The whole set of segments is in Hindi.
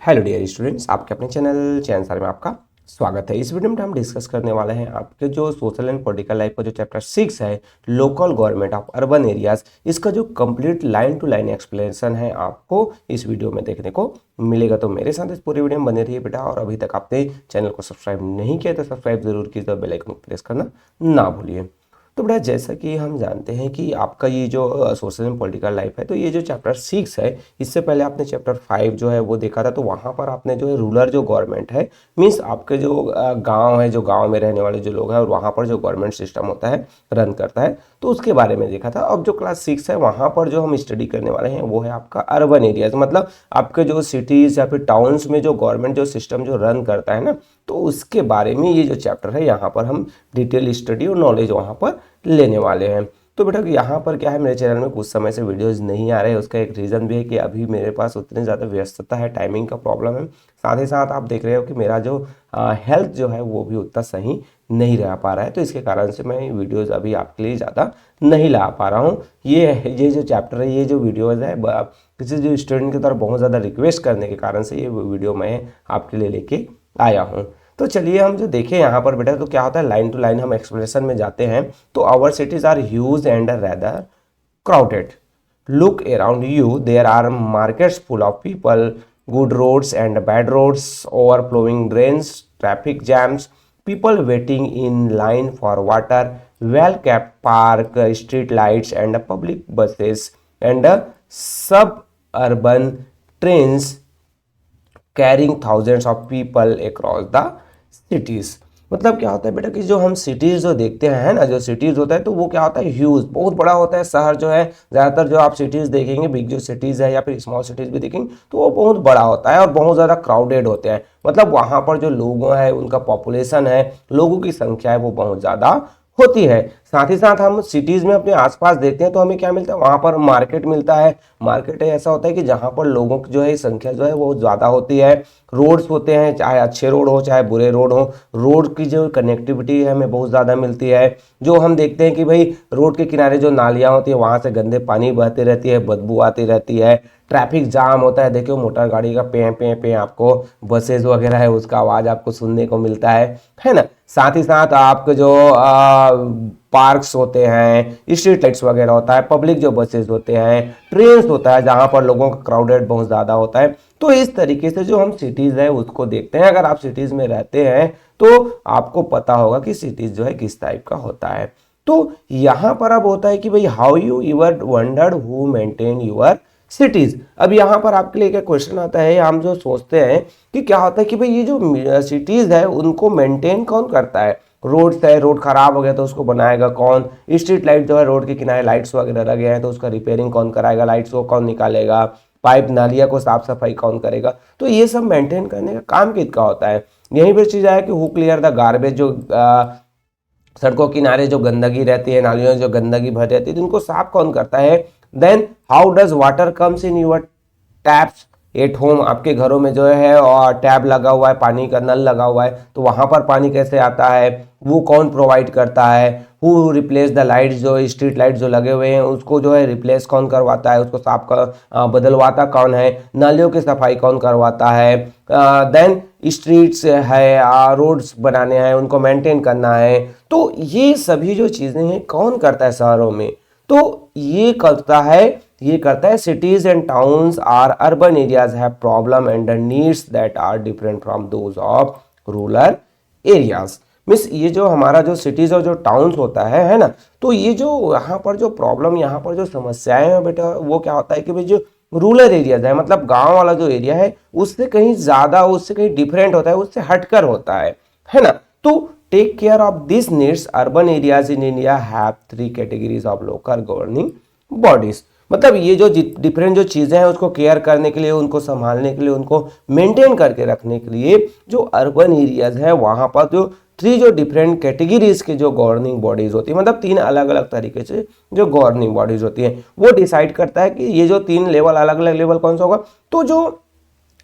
हेलो डियर स्टूडेंट्स, आपके अपने चैनल चैन में आपका स्वागत है। इस वीडियो में हम डिस्कस करने वाले हैं आपके जो सोशल एंड पॉलिटिकल लाइफ का जो चैप्टर 6 है, local government of urban areas, इसका जो complete line to line explanation है आपको इस वीडियो में देखने को मिलेगा। तो मेरे साथ इस पूरी वीडियो में बने रहिए बेटा, और अभी तक आपने चैनल को सब्सक्राइब नहीं किया तो सब्सक्राइब जरूर कीजिए और बेल आइकन को प्रेस करना ना भूलिए। तो बेटा, जैसा कि हम जानते हैं कि आपका ये जो सोशल एंड पॉलिटिकल लाइफ है, तो ये जो चैप्टर 6 है, इससे पहले आपने चैप्टर 5 जो है वो देखा था। तो वहाँ पर आपने जो है रूरल जो गवर्नमेंट है, मीन्स आपके जो गांव है, जो गांव में रहने वाले जो लोग हैं और वहाँ पर जो गवर्नमेंट सिस्टम होता है, रन करता है, तो उसके बारे में देखा था। अब जो क्लास 6 है वहाँ पर जो हम स्टडी करने वाले हैं वो है आपका अर्बन एरियाज, मतलब आपके जो सिटीज़ या फिर टाउन्स में जो गवर्नमेंट जो सिस्टम जो रन करता है ना, तो उसके बारे में ये जो चैप्टर है यहाँ पर हम डिटेल स्टडी और नॉलेज वहाँ पर लेने वाले हैं। तो बेटा यहाँ पर क्या है, मेरे चैनल में कुछ समय से वीडियोस नहीं आ रहे हैं। उसका एक रीज़न भी है कि अभी मेरे पास उतनी ज़्यादा व्यस्तता है, टाइमिंग का प्रॉब्लम है। साथ ही साथ आप देख रहे हो कि मेरा जो हेल्थ जो है वो भी उतना सही नहीं रह पा रहा है, तो इसके कारण से मैं वीडियोज़ अभी आपके लिए ज़्यादा नहीं ला पा रहा हूँ। ये जो चैप्टर है, ये जो वीडियोज़ है, किसी जो स्टूडेंट की तरफ बहुत ज़्यादा रिक्वेस्ट करने के कारण से ये वीडियो मैं आपके लिए लेके आया हूँ। तो चलिए हम जो देखें यहाँ पर बेटा, तो क्या होता है, लाइन टू लाइन हम एक्सप्लेनेशन में जाते हैं। तो our cities are huge and rather crowded. Look around you, there are markets full of people, good roads and bad roads, overflowing drains, traffic jams, people waiting in line for water, well-kept park, street lights and public buses, and suburban trains carrying thousands of people across the cities. मतलब क्या होता है बेटा कि जो हम सिटीज़ जो देखते हैं ना, जो सिटीज़ होता है तो वो क्या होता है, ह्यूज, बहुत बड़ा होता है। शहर जो है, ज़्यादातर जो आप सिटीज़ देखेंगे, बिग जो सिटीज़ है या फिर स्मॉल सिटीज़ भी देखेंगे, तो वो बहुत बड़ा होता है और बहुत ज़्यादा क्राउडेड होते हैं। मतलब वहाँ पर जो लोगों है, उनका पॉपुलेशन है, लोगों की संख्या है, वो बहुत ज़्यादा होती है। साथ ही साथ हम सिटीज़ में अपने आसपास देखते हैं तो हमें क्या मिलता है, वहाँ पर मार्केट मिलता है। मार्केट ऐसा होता है कि जहाँ पर लोगों की जो है संख्या जो है वो ज़्यादा होती है। रोड्स होते हैं, चाहे अच्छे रोड हो चाहे बुरे रोड हो, रोड की जो कनेक्टिविटी है हमें बहुत ज़्यादा मिलती है। जो हम देखते हैं कि भाई रोड के किनारे जो नालियाँ होती है, वहाँ से गंदे पानी बहती रहती है, बदबू आती रहती है। ट्रैफिक जाम होता है, देखियो मोटर गाड़ी का पे पे पे, आपको बसेज वगैरह है उसका आवाज़ आपको सुनने को मिलता है ना। साथ ही साथ आपके जो पार्क्स होते हैं, स्ट्रीट लाइट्स वगैरह होता है, पब्लिक जो बसेज होते हैं, ट्रेन्स होता है जहाँ पर लोगों का क्राउडेड बहुत ज़्यादा होता है। तो इस तरीके से जो हम सिटीज़ है उसको देखते हैं। अगर आप सिटीज़ में रहते हैं तो आपको पता होगा कि सिटीज़ जो है किस टाइप का होता है। तो यहाँ पर अब होता है कि भाई how you ever wondered who maintain your cities. अब यहाँ पर आपके लिए क्या क्वेश्चन आता है, हम जो सोचते हैं कि क्या होता है कि भाई ये जो सिटीज़ है उनको मेंटेन कौन करता है। रोड्स है, रोड खराब हो गया तो उसको बनाएगा कौन। स्ट्रीट लाइट जो है, रोड के किनारे लाइट्स वगैरह लगे हैं तो उसका रिपेयरिंग कौन कराएगा, लाइट्स को कौन निकालेगा, पाइप नालिया को साफ सफाई कौन करेगा। तो ये सब मेंटेन करने का काम किसका होता है। यहीं पर चीज़ आया कि हु क्लियर द गार्बेज, जो सड़कों किनारे जो गंदगी रहती है, नालियों में जो गंदगी भर जाती है, तो उनको साफ कौन करता है। Then how does water comes in your taps at home. आपके घरों में जो है और टैब लगा हुआ है, पानी का नल लगा हुआ है, तो वहाँ पर पानी कैसे आता है, वो कौन प्रोवाइड करता है। हु रिप्लेस द लाइट्स, जो स्ट्रीट लाइट जो लगे हुए हैं उसको जो है रिप्लेस कौन करवाता है, उसको साफ बदलवाता कौन है। नालियों की सफाई कौन करवाता है। देन स्ट्रीट्स है, रोड्स बनाने हैं, उनको मेंटेन करना है। तो ये सभी जो चीज़ें हैं कौन करता है शहरों में, तो ये करता है cities and towns are urban areas have problem and needs that are different from those of rural areas. Means ये जो हमारा जो सिटीज और जो टाउन्स होता है ना, तो ये जो यहाँ पर जो प्रॉब्लम, यहाँ पर जो समस्याएं हैं बेटा, वो क्या होता है कि भाई जो रूरल एरियाज है, मतलब गांव वाला जो एरिया है, उससे कहीं ज़्यादा, उससे कहीं डिफरेंट होता है, उससे हटकर होता है ना। तो take care of this needs, urban areas in India have 3 categories of local governing bodies. मतलब ये जो डिफरेंट जो चीज़ें हैं उसको केयर करने के लिए, उनको संभालने के लिए, उनको मेंटेन करके रखने के लिए जो अर्बन एरियाज है वहाँ पर जो 3 जो डिफरेंट कैटेगरीज के जो गवर्निंग बॉडीज होती है, मतलब 3 अलग अलग तरीके से जो गवर्निंग बॉडीज होती है, वो डिसाइड करता है कि ये जो 3 लेवल, अलग अलग लेवल कौन सा होगा। तो जो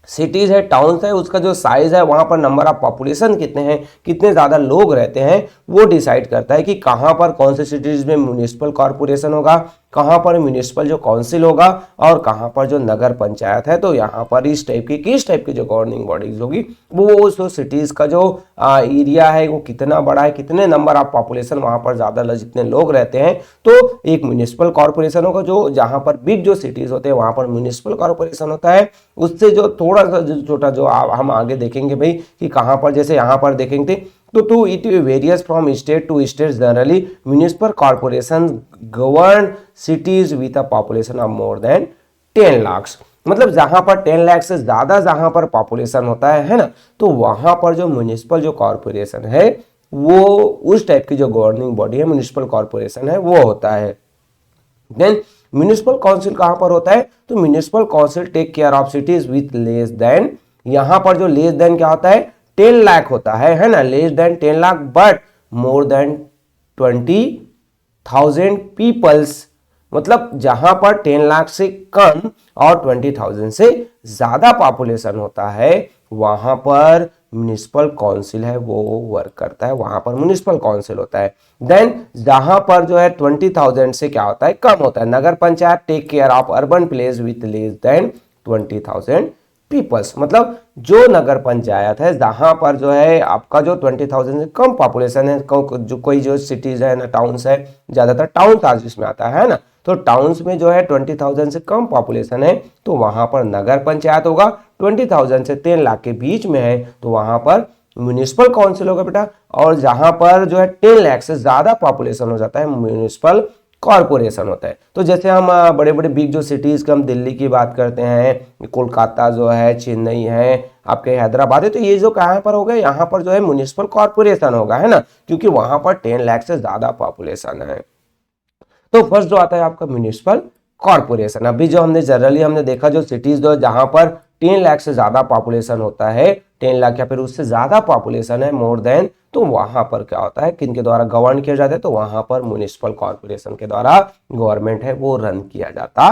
सिटीज़ है, टाउन्स है, उसका जो साइज़ है, वहाँ पर नंबर ऑफ पॉपुलेशन कितने हैं, कितने ज़्यादा लोग रहते हैं, वो डिसाइड करता है कि कहाँ पर कौन से सिटीज़ में म्यूनिसिपल कॉरपोरेशन होगा, कहाँ पर म्यूनिसिपल जो काउंसिल होगा और कहाँ पर जो नगर पंचायत है। तो यहाँ पर इस टाइप की किस टाइप की जो गवर्निंग बॉडीज होगी वो उस सिटीज का जो एरिया है वो कितना बड़ा है, कितने नंबर ऑफ पॉपुलेशन वहाँ पर ज़्यादा जितने लोग रहते हैं, तो एक म्यूनिसिपल कॉर्पोरेशन होगा। जो जहाँ पर बिग जो सिटीज होते हैं वहाँ पर म्यूनिसिपल कॉर्पोरेशन होता है। उससे जो थोड़ा सा जो छोटा जो हम आगे देखेंगे भाई कि कहाँ पर, जैसे यहाँ पर देखेंगे तो it varies from state to state. Generally municipal corporation govern cities with a population of more than 10 lakh. मतलब जहां पर 10 लाख से ज्यादा जहां पर पॉपुलेशन होता है ना, तो वहां पर जो म्यूनिसिपल जो कॉर्पोरेशन है वो उस टाइप की जो गवर्निंग बॉडी है म्यूनिसिपल कॉर्पोरेशन है वो होता है। देन म्यूनिसिपल काउंसिल कहां पर होता है, तो municipal council take care of cities with less than, यहां पर जो लेस देन क्या होता है 10 लाख होता है ना, less than 10 lakh but more than 20,000 peoples. मतलब जहां पर 10 लाख से कम और 20,000 से ज्यादा पॉपुलेशन होता है वहां पर म्यूनिसिपल काउंसिल है वो वर्क करता है, वहां पर म्यूनिसिपल काउंसिल होता है। देन जहां पर जो है 20,000 से क्या होता है कम होता है, नगर panchayat take care of urban place with less than 20,000 peoples. मतलब जो नगर पंचायत है जहां पर जो है आपका जो 20,000 से कम पॉपुलेशन है, जो कोई जो सिटीज है ना, टाउन्स है, ज्यादातर टाउन आज इसमें आता है ना, तो टाउन्स में जो है 20,000 से कम पॉपुलेशन है तो वहां पर नगर पंचायत होगा। 20,000 से 10 लाख के बीच में है तो वहां पर म्यूनिसिपल काउंसिल होगा बेटा। और जहां पर जो है 10 लाख से ज्यादा पॉपुलेशन हो जाता है म्यूनिसिपल कॉर्पोरेशन होता है। तो जैसे हम बड़े बड़े बिग जो सिटीज के हम दिल्ली की बात करते हैं, कोलकाता जो है, चेन्नई है, आपके हैदराबाद है, तो ये जो कहाँ पर होगा, यहाँ पर जो है म्यूनिसिपल कॉर्पोरेशन होगा, है ना, क्योंकि वहां पर 10 लाख से ज्यादा पॉपुलेशन है। तो फर्स्ट जो आता है आपका म्यूनिसिपल कॉर्पोरेशन। अभी जो हमने जनरली हमने देखा जो सिटीज जो जहां पर 10 लाख से ज्यादा पॉपुलेशन होता है, 10 लाख या फिर उससे ज्यादा पॉपुलेशन है मोर देन, तो वहां पर क्या होता है किनके द्वारा गवर्न किया जाता है, तो वहां पर म्यूनिसिपल कॉर्पोरेशन के द्वारा गवर्नमेंट है वो रन किया जाता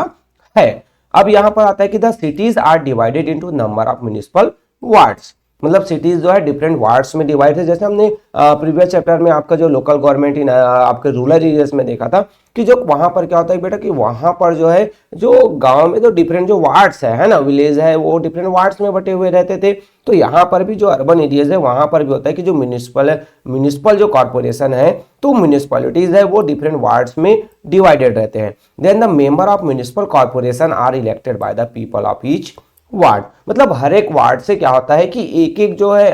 है। अब यहां पर आता है कि the cities are divided into number of municipal wards. मतलब सिटीज जो है डिफरेंट वार्ड्स में डिवाइड है। जैसे हमने प्रीवियस चैप्टर में आपका जो लोकल गवर्नमेंट इन आपके रूरल एरियाज में देखा था कि जो वहां पर क्या होता है बेटा कि वहां पर जो है जो गांव में तो डिफरेंट जो वार्ड्स है ना, विलेज है, वो डिफरेंट वार्ड्स में बटे हुए रहते थे। तो यहाँ पर भी जो अर्बन एरियाज है वहां पर भी होता है कि जो म्यूनिसिपल जो कॉर्पोरेशन है, तो म्यूनिसिपैलिटीज है वो डिफरेंट वार्ड्स में डिवाइडेड रहते हैं। Then the member of municipal corporation are elected by the people of each ward. मतलब हर एक वार्ड से क्या होता है कि एक एक जो है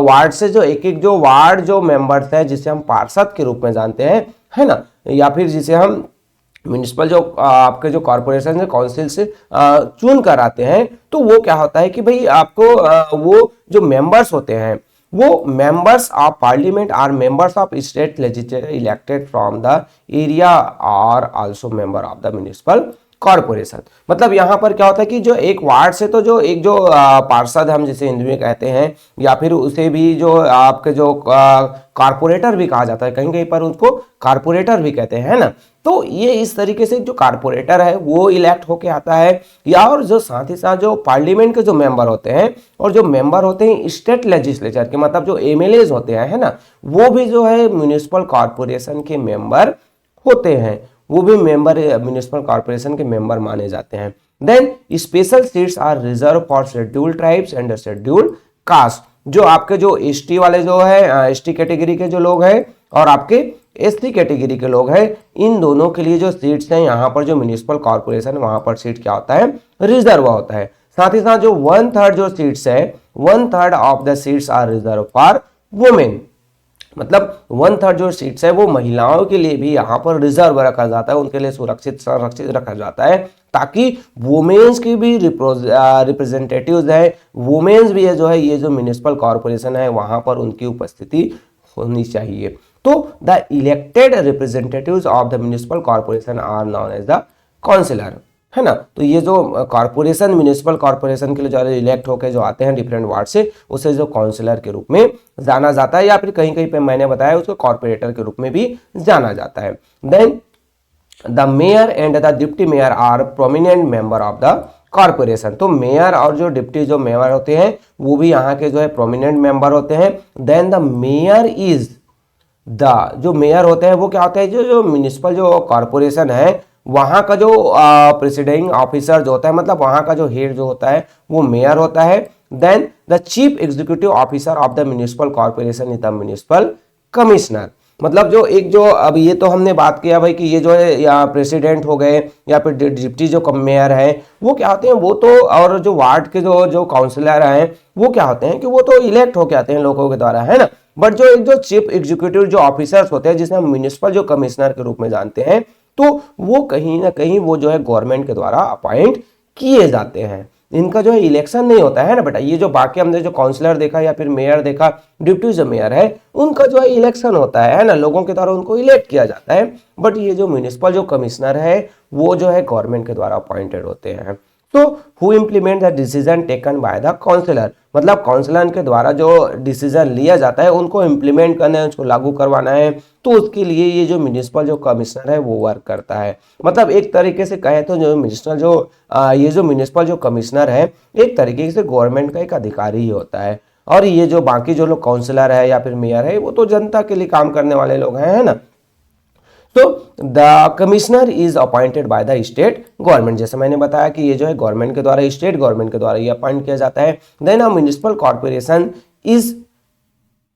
वार्ड से जो एक एक जो वार्ड जो मेंबर्स है जिसे हम पार्षद के रूप में जानते हैं, है ना, या फिर जिसे हम म्यूनिसिपल जो आपके जो कॉर्पोरेशन से काउंसिल से चुन कर आते हैं, तो वो क्या होता है कि भाई आपको वो जो मेंबर्स होते हैं वो members of parliament are members of state legislature elected from the area are also member of the municipal corporation. मतलब यहाँ पर क्या होता है कि जो एक वार्ड से तो जो एक जो पार्षद हम जिसे हिंदी में कहते हैं, या फिर उसे भी जो आपके जो कारपोरेटर भी कहा जाता है, कहीं कहीं पर उसको कारपोरेटर भी कहते हैं, है ना। तो ये इस तरीके से जो कारपोरेटर है वो इलेक्ट होके आता है, या और जो साथ ही साथ जो पार्लियामेंट के जो मेंबर होते हैं और जो मेंबर होते हैं स्टेट लेजिस्लेचर के, मतलब जो एमएलएज होते हैं, है ना, वो भी जो है म्यूनिसिपल कॉर्पोरेशन के मेंबर होते हैं, वो भी मेंबर म्यूनिसिपल कॉर्पोरेशन के मेंबर माने जाते हैं। Then special seats are reserve for scheduled tribes and scheduled caste. जो आपके जो एसटी वाले जो है एसटी कैटेगरी के जो लोग हैं और आपके एससी कैटेगरी के लोग हैं, इन दोनों के लिए जो सीट्स हैं यहाँ पर जो म्यूनिसिपल कॉर्पोरेशन वहां पर सीट क्या होता है, रिजर्व होता है। साथ ही साथ जो 1/3 जो सीट्स है, 1/3 of the seats are reserve for women. मतलब 1/3 जो सीट्स है वो महिलाओं के लिए भी यहाँ पर रिजर्व रखा जाता है, उनके लिए सुरक्षित संरक्षित रखा जाता है, ताकि वुमेन्स की भी रिप्रेजेंटेटिव्स है, वुमेन्स भी है जो है ये जो म्यूनिसिपल कॉर्पोरेशन है वहां पर उनकी उपस्थिति होनी चाहिए। तो the elected representatives of the municipal corporation are known as the councillor, है ना। तो ये जो कॉर्पोरेशन म्यूनिसिपल कॉर्पोरेशन के लिए जो इलेक्ट होकर जो आते हैं डिफरेंट वार्ड से, उसे जो काउंसिलर के रूप में जाना जाता है, या फिर कहीं कहीं पे मैंने बताया उसको कॉर्पोरेटर के रूप में भी जाना जाता है। Then the mayor and the deputy mayor are prominent member of the corporation. तो मेयर और जो डिप्टी जो मेयर होते हैं वो भी यहाँ के जो है प्रोमिनेंट मेंबर होते हैं। देन द मेयर इज जो मेयर होते हैं वो क्या होते हैं, जो म्यूनिसिपल जो कॉरपोरेशन है वहाँ का जो प्रेसिडिंग ऑफिसर जो होता है, मतलब वहाँ का जो हेड जो होता है वो मेयर होता है। Then the chief executive officer of the municipal corporation is the municipal commissioner. मतलब जो एक जो अब ये तो हमने बात किया भाई कि ये जो है या प्रेसिडेंट हो गए या फिर डिप्टी जो मेयर है वो क्या होते हैं, वो तो और जो वार्ड के जो जो काउंसलर हैं वो क्या होते हैं कि वो तो इलेक्ट होके आते हैं लोगों के द्वारा, है ना। बट जो एक जो चीफ एग्जीक्यूटिव जो ऑफिसर्स होते हैं जिसे हम म्यूनिसिपल जो कमिश्नर के रूप में जानते हैं, तो वो कहीं ना कहीं वो जो है गवर्नमेंट के द्वारा अपॉइंट किए जाते हैं। इनका जो है इलेक्शन नहीं होता है ना बेटा। ये जो बाकी हमने जो काउंसलर देखा या फिर मेयर देखा, डिप्टी जो मेयर है उनका जो है इलेक्शन होता है ना, लोगों के द्वारा उनको इलेक्ट किया जाता है। बट ये जो म्यूनिसिपल जो कमिश्नर है वो जो है गवर्नमेंट के द्वारा अपॉइंटेड होते हैं। तो who implement the decision taken by the councillor, मतलब काउंसलर के द्वारा जो डिसीजन लिया जाता है उनको इम्प्लीमेंट करना है, उसको लागू करवाना है, तो उसके लिए ये जो म्यूनिसिपल जो कमिश्नर है वो वर्क करता है। मतलब एक तरीके से कहें तो जो म्यूनिसिपल जो ये जो म्यूनिसिपल जो कमिश्नर है एक तरीके से गवर्नमेंट का एक अधिकारी ही होता है। और ये जो बाकी जो लोग काउंसलर है या फिर मेयर है वो तो जनता के लिए काम करने वाले लोग हैं, है ना। तो the commissioner is appointed by the state government, जैसे मैंने बताया कि ये जो है गवर्नमेंट के द्वारा, स्टेट गवर्नमेंट के द्वारा ये अपॉइंट किया जाता है। Then a municipal corporation is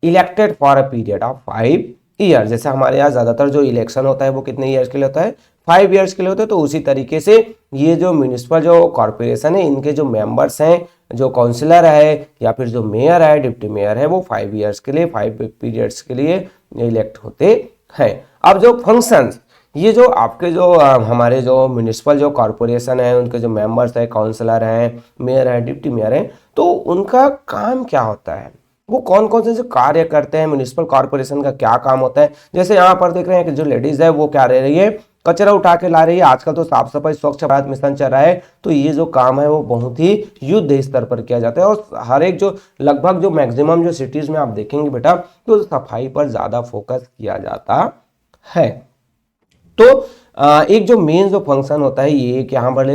elected for a period of 5 year. जैसे हमारे यहाँ ज्यादातर जो इलेक्शन होता है वो कितने ईयर्स के लिए होता है, 5 ईयर्स के लिए होता है। तो उसी तरीके से ये जो म्यूनिसिपल जो कॉर्पोरेशन है इनके जो मेंबर्स हैं, जो काउंसलर है या फिर जो मेयर है, डिप्टी मेयर है, वो 5 ईयर्स के लिए, 5 पीरियड्स के लिए इलेक्ट होते हैं। अब जो फंक्शंस, ये जो आपके जो हमारे जो म्यूनिसिपल जो कॉर्पोरेशन है उनके जो मेंबर्स है, काउंसलर हैं, मेयर है, डिप्टी मेयर है, तो उनका काम क्या होता है, वो कौन कौन से जो कार्य करते हैं, म्यूनिसिपल कॉर्पोरेशन का क्या काम होता है। जैसे यहाँ पर देख रहे हैं कि जो लेडीज है वो क्या रह रही है, कचरा उठा के ला रही है। आजकल तो साफ सफाई स्वच्छ भारत मिशन चल रहा है, तो ये जो काम है वो बहुत ही युद्ध स्तर पर किया जाता है। और हर एक जो लगभग जो मैक्सिमम जो सिटीज में आप देखेंगे बेटा तो सफाई पर ज्यादा फोकस किया जाता है। तो एक जो मेन जो फंक्शन होता है ये कि यहाँ पर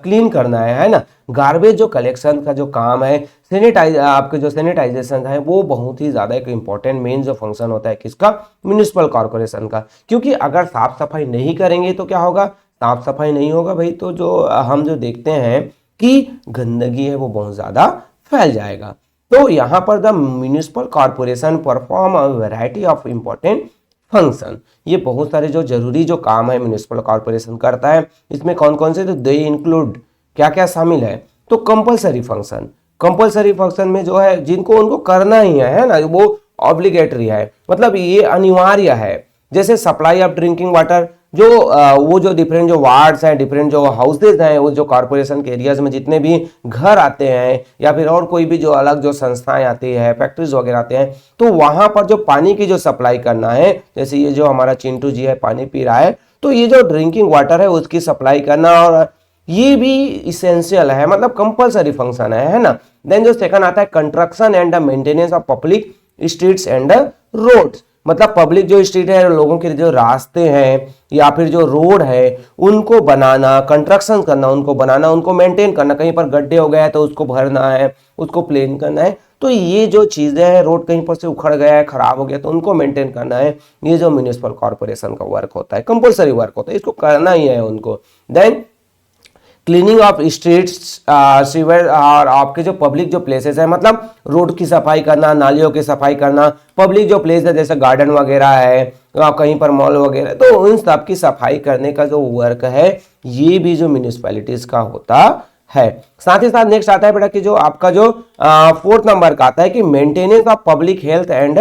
क्लीन करना है ना, गार्बेज जो कलेक्शन का जो काम है, आपके जो सैनिटाइजेशन है वो बहुत ही ज्यादा एक इंपॉर्टेंट मेन जो फंक्शन होता है किसका, म्यूनिसिपल कॉर्पोरेशन का। क्योंकि अगर साफ सफाई नहीं करेंगे तो क्या होगा, साफ सफाई नहीं होगा भाई तो जो हम जो देखते हैं कि गंदगी है वो बहुत ज्यादा फैल जाएगा। तो यहाँ पर the municipal corporation perform a variety of important function, ये बहुत सारे जो जरूरी जो काम है म्यूनिसिपल कॉर्पोरेशन करता है। इसमें कौन कौन से, तो दे इंक्लूड, क्या क्या शामिल है, तो कंपलसरी फंक्शन, कंपलसरी फंक्शन में जो है जिनको उनको करना ही है ना, वो ऑब्लिगेटरी है, मतलब ये अनिवार्य है। जैसे सप्लाई ऑफ ड्रिंकिंग वाटर, जो वो जो डिफरेंट जो वार्ड्स हैं, डिफरेंट जो हाउसेज हैं, वो जो कॉर्पोरेशन के एरियाज में जितने भी घर आते हैं या फिर और कोई भी जो अलग जो संस्थाएं आती है, फैक्ट्रीज वगैरह आते हैं, तो वहां पर जो पानी की जो सप्लाई करना है, जैसे ये जो हमारा चिंटू जी है पानी पी रहा है, तो ये जो ड्रिंकिंग वाटर है उसकी सप्लाई करना, और ये भी इसेंशियल है, मतलब कंपलसरी फंक्शन है ना। देन जो सेकंड आता है construction and the maintenance of public streets and roads, मतलब पब्लिक जो स्ट्रीट है, लोगों के जो रास्ते हैं या फिर जो रोड है उनको बनाना, कंस्ट्रक्शन करना, उनको बनाना, उनको मेंटेन करना। कहीं पर गड्ढे हो गए हैं तो उसको भरना है, उसको प्लेन करना है। तो ये जो चीजें हैं, रोड कहीं पर से उखड़ गया है, खराब हो गया तो उनको मेंटेन करना है, ये जो म्यूनिसिपल कॉर्पोरेशन का वर्क होता है, कंपलसरी वर्क होता है, इसको करना ही है उनको। Then cleaning of streets, sewer, और आपके जो पब्लिक जो प्लेसेस है, मतलब रोड की सफाई करना, नालियों की सफाई करना, पब्लिक जो प्लेस है जैसे गार्डन वगैरह है, कहीं पर मॉल वगैरह, तो उन सब की सफाई करने का जो वर्क है ये भी जो म्यूनिसिपैलिटीज का होता है। साथ ही साथ नेक्स्ट आता है बेटा कि जो आपका जो 4th नंबर का आता है कि maintenance of public health and